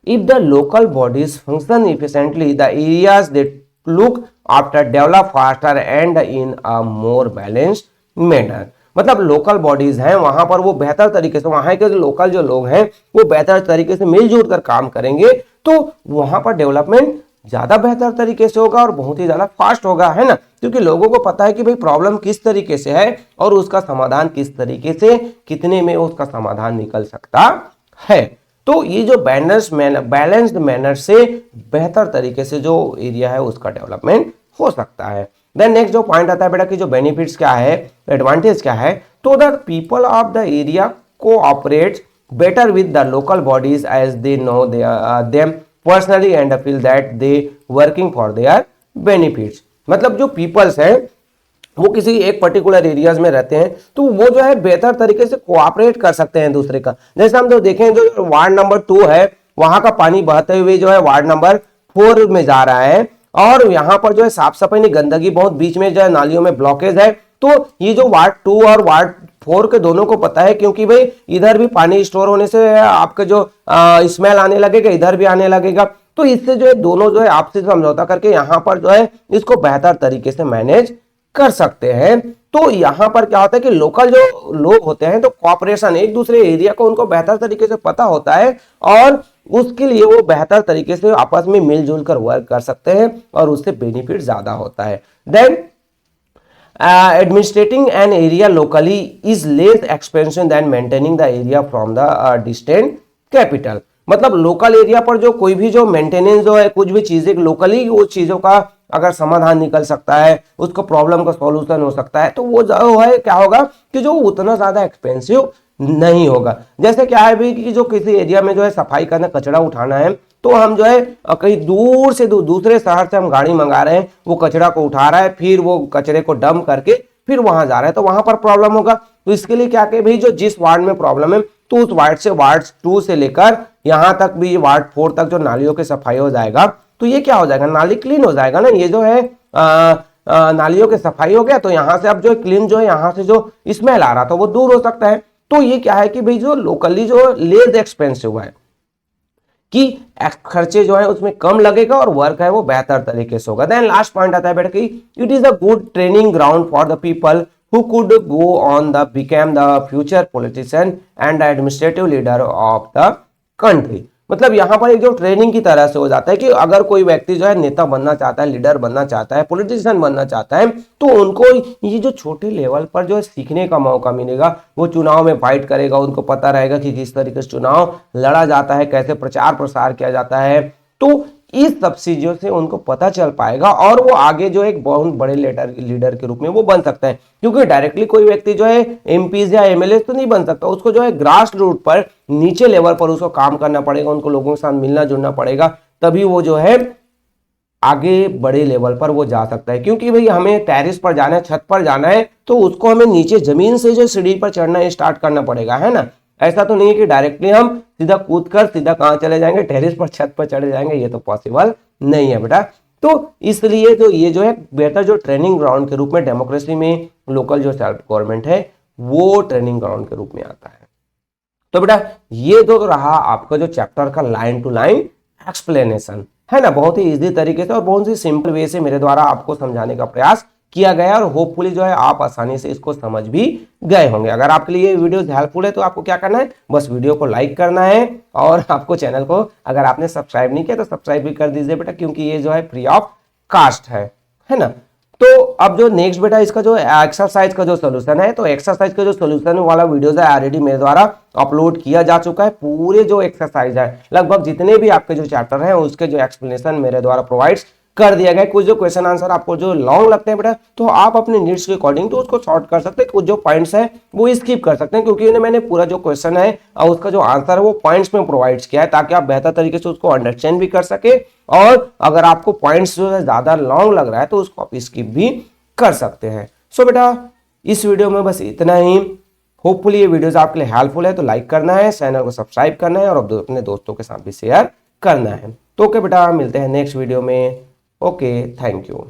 if the local bodies function efficiently, the areas they look after develop faster and in a more balanced manner. मतलब लोकल बॉडीज हैं वहां पर वो बेहतर तरीके से, वहां के जो लोकल जो लोग हैं वो बेहतर तरीके से मिलजुल कर काम करेंगे तो वहां पर डेवलपमेंट ज्यादा बेहतर तरीके से होगा और बहुत ही ज्यादा फास्ट होगा, है ना। क्योंकि लोगों को पता है कि भाई प्रॉब्लम किस तरीके से है और उसका समाधान किस तरीके से, कितने में उसका समाधान निकल सकता है। तो ये जो बैलेंस्ड मैनर से बेहतर तरीके से जो एरिया है उसका डेवलपमेंट हो सकता है। देन नेक्स्ट जो पॉइंट आता है बेटा कि जो बेनिफिट्स क्या है, एडवांटेज क्या है, तो the people of the area cooperate better with the local bodies as they know them personally and feel that they working for their benefits. मतलब जो पीपल्स हैं वो किसी एक पर्टिकुलर एरियाज में रहते हैं तो वो जो है बेहतर तरीके से कोऑपरेट कर सकते हैं दूसरे का। जैसे हम जो देखें जो वार्ड नंबर 2 है वहां का पानी बहते हुए जो है वार्ड नंबर 4 में जा रहा है और यहाँ पर जो है साफ सफाई नहीं, गंदगी बहुत, बीच में जो है नालियों में ब्लॉकेज है। तो ये जो वार्ड 2 और वार्ड 4 के दोनों को पता है क्योंकि भाई इधर भी पानी स्टोर होने से आपका जो स्मेल आने लगेगा, इधर भी आने लगेगा। तो इससे जो है दोनों जो है आपसी समझौता करके यहाँ पर जो है इसको बेहतर तरीके से मैनेज कर सकते हैं। तो यहां पर क्या होता है कि लोकल जो लोग होते हैं तो कॉपरेशन, एक दूसरे एरिया को उनको बेहतर तरीके से पता होता है और उसके लिए वो बेहतर तरीके से आपस में मिलजुल कर वर्क कर सकते हैं और उससे बेनिफिट ज्यादा होता है। Then administrating an area locally is less expansion than maintaining the area from the distant capital. मतलब लोकल एरिया पर जो कोई भी जो मेंटेनेंस जो है कुछ भी चीजें लोकली उस चीजों का अगर समाधान निकल सकता है, उसको प्रॉब्लम का सॉल्यूशन हो सकता है तो वो जो है क्या होगा कि जो उतना ज्यादा एक्सपेंसिव नहीं होगा। जैसे क्या है भी कि जो किसी एरिया में जो है सफाई करना, कचरा उठाना है तो हम जो है कहीं दूर से दूसरे शहर से हम गाड़ी मंगा रहे हैं, वो कचरा को उठा रहा है, फिर वो कचरे को डंप करके फिर वहां जा रहा है तो वहां पर प्रॉब्लम होगा। तो इसके लिए क्या कि भाई जो जिस वार्ड में प्रॉब्लम है तो उस वार्ड से वार्ड 2 से लेकर यहां तक भी वार्ड 4 तक जो नालियों की सफाई हो जाएगा तो ये क्या हो जाएगा, नाली क्लीन हो जाएगा ना। ये जो है नालियों की सफाई हो गया तो यहां से अब जो क्लीन जो है यहां से जो स्मेल आ रहा था वो दूर हो सकता है। तो ये क्या है कि भाई जो लोकली जो लेस एक्सपेंसिव है कि खर्चे जो है उसमें कम लगेगा और वर्क है वो बेहतर तरीके से होगा। देन लास्ट पॉइंट आता है बेटा कि it is a good training ground for the people who could go on the become the future politician and the administrative leader of the country। मतलब यहाँ पर एक जो ट्रेनिंग की तरह से हो जाता है कि अगर कोई व्यक्ति जो है नेता बनना चाहता है, लीडर बनना चाहता है, पॉलिटिशियन बनना चाहता है तो उनको ये जो छोटे लेवल पर जो है सीखने का मौका मिलेगा। वो चुनाव में फाइट करेगा, उनको पता रहेगा कि किस तरीके से चुनाव लड़ा जाता है, कैसे प्रचार प्रसार किया जाता है। तो इस सब चीजों से उनको पता चल पाएगा और वो आगे जो एक बहुत बड़े लीडर के रूप में वो बन सकता है। क्योंकि डायरेक्टली कोई व्यक्ति जो है एमपीज या एमएलए तो नहीं बन सकता, उसको जो है ग्रास रूट पर नीचे लेवल पर उसको काम करना पड़ेगा, उनको लोगों के साथ मिलना जुलना पड़ेगा, तभी वो जो है आगे बड़े लेवल पर वो जा सकता है। क्योंकि भाई हमें टेरिस पर जाना है, छत पर जाना है तो उसको हमें नीचे जमीन से जो सीढ़ी पर चढ़ना स्टार्ट करना पड़ेगा, है ना। ऐसा तो नहीं है कि डायरेक्टली हम सीधा कूद कर सीधा कहां चले जाएंगे, टेरिस पर छत पर चढ़े जाएंगे, ये तो पॉसिबल नहीं है बेटा। तो इसलिए तो ये जो है बेहतर जो ट्रेनिंग ग्राउंड के रूप में डेमोक्रेसी में लोकल जो सेल्फ गवर्नमेंट है वो ट्रेनिंग ग्राउंड के रूप में आता है। तो बेटा ये तो रहा आपका जो चैप्टर का लाइन टू लाइन एक्सप्लेनेशन, है ना। बहुत ही इजी तरीके से और बहुत ही सिंपल वे से मेरे द्वारा आपको समझाने का प्रयास किया गया और होपफुली जो है आप आसानी से इसको समझ भी गए होंगे। अगर आपके लिए ये वीडियो हेल्पफुल है तो आपको क्या करना है, बस वीडियो को लाइक करना है और आपको चैनल को अगर आपने सब्सक्राइब नहीं किया तो सब्सक्राइब भी कर दीजिए बेटा, क्योंकि ये जो है फ्री ऑफ कास्ट है ना। तो अब जो नेक्स्ट बेटा इसका जो एक्सरसाइज का जो सोल्यूशन है, तो एक्सरसाइज का जो सोल्यूशन वाला वीडियोस है ऑलरेडी मेरे द्वारा अपलोड किया जा चुका है। पूरे जो एक्सरसाइज है लगभग जितने भी आपके जो चैप्टर हैं उसके जो एक्सप्लेनेशन मेरे द्वारा प्रोवाइड कर दिया गया। कुछ जो क्वेश्चन आंसर आपको जो लॉन्ग लगते हैं बेटा तो आप अपने नीड्स के अकॉर्डिंग तो उसको सॉर्ट कर सकते हैं, कुछ जो पॉइंट्स है वो स्किप कर सकते हैं, क्योंकि मैंने पूरा जो क्वेश्चन है और उसका जो आंसर है वो पॉइंट्स में प्रोवाइड किया है ताकि आप बेहतर तरीके से उसको अंडरस्टैंड भी कर सके। और अगर आपको पॉइंट्स जो है ज्यादा लॉन्ग लग रहा है तो उसको आप स्किप भी कर सकते हैं। सो बेटा इस वीडियो में बस इतना ही। होपफुली ये वीडियोस आपके लिए हेल्पफुल है तो लाइक करना है, चैनल को सब्सक्राइब करना है और अपने दोस्तों के साथ भी शेयर करना है। तो ओके बेटा मिलते हैं नेक्स्ट वीडियो में। Okay, thank you.